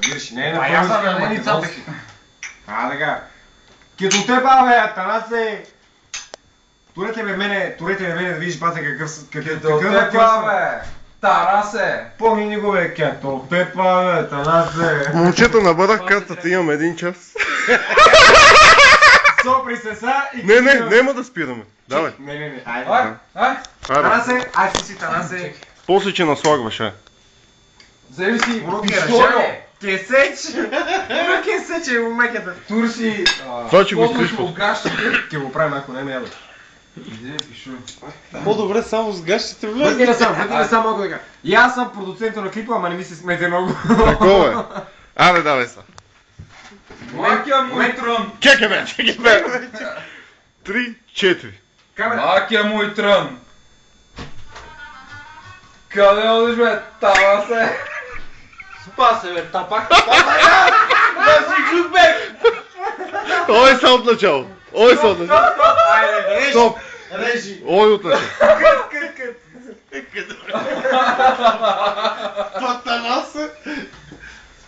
разбираш, не е на първи. Така. Като те бе, Атанасе! Турете ме мене да видиш бата какъв бе! Тарасе! Помни го бе, като те бе, Танасе! Момчета, набърдах картата, имам 1 час. Сопри се са и... Не, няма да спираме. Давай. Не, айде. Танасе, айде си, Танасе. После, че наслагваш, Вземи си пистоло! Кесеч! Кесеч е умеката. Турси... Това, че го изтриш по... Ке го правим, ако не ме ядо. Иди, пишу. По-добре само с гащите влезе. Вътре сам мога да кажа. И аз съм продуцента на клипа, ама не ми се смете много. Такова е. Абе, давай са. Макия мой трън! Чекай бе! 3, 4. Макия мой трън! Къде одиш бе? Тарасе! Спасе бе, тапак! Ой, са от начало! Стоп! Режи! Ой, от начало! Патанасе!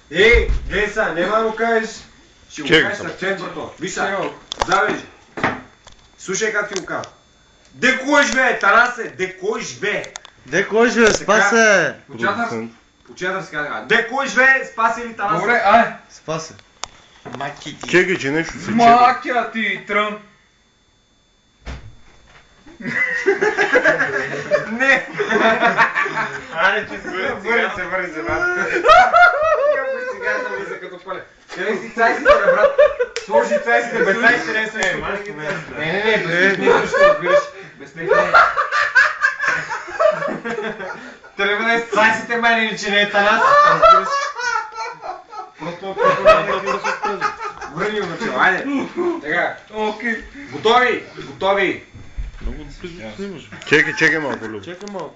Гледай са, нема да му кажеш. Ще го кажеш с акцент, брато. Виж са, завежи. Слушай как ти го кажа. Де коиш бе, Тарасе, де коиш бе. Де кой же, спасе! Почетър се казва. Де коиш бе, спаси ли Тарасе? Добре, ай! Спасе! Маки ти! Чекай, че нещо се чека. Макия ти трън! Не! Аре ти Върни се, брат. Сега да влиза като пъле. Къде си цайсите, бе, брат? Сложи цайсите, без цайсите не са. Не, без техника ще разбираш. Без техника. Трябва да е с цайсите мене, иначе не е Танас. Разбираш. Просто върни го начало, айде. Така. Окей. Готови. Чекай малко, Любо. Чекай малко.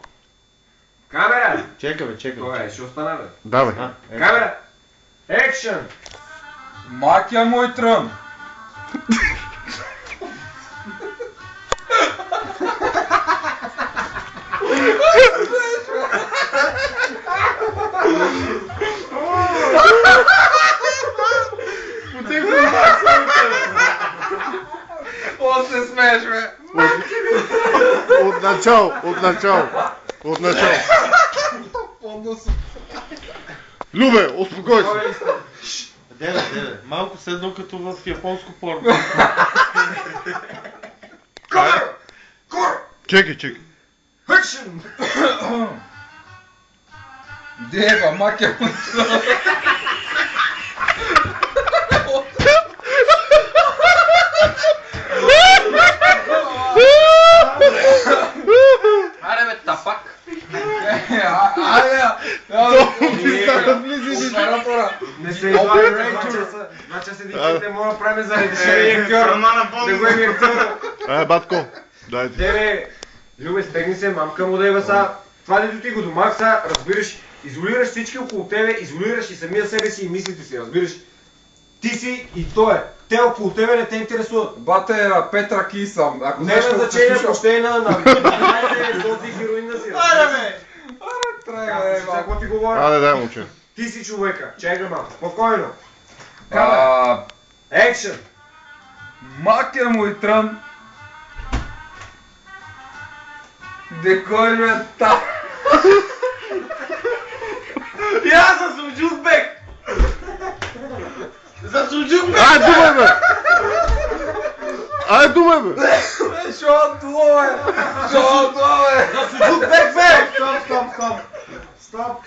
Камера. Чекай бе. Това е, ще остана бе. Давай. Камера. Екшън. Макия мой трън! О, се смееш, бе! От начало. Любе, успокой се. Деве. Малко се едно като в японско порно. Чекай. Екшън. Дева, макия мой трън! Аре бе, тапак! Не се излагай, 2 часа диките мога да правим за решение актьор. Да го еми актьор. Батко, дайте. Тебе, Любе, стегни се, мамка му да има са. Това дето ти го домах са, разбираш, изолираш всички около тебе, изолираш и самия себе си и мислите си, разбираш. Ти си и той е. Те около тебе не те интересуват. Бате, Петра Ки съм. Не има значение, въобще на този хероин да си. Аре бе! Трябва, Какво ти говоря? Аде, дай момче. Ти си човека, чекай малко, спокойно. А, Екшън! Макия мой трън! Декой ме та! Я за Суджукбек! За Суджукбек! Ай, думай бе! Шото, бе! За Суджукбек, бе! Стоп!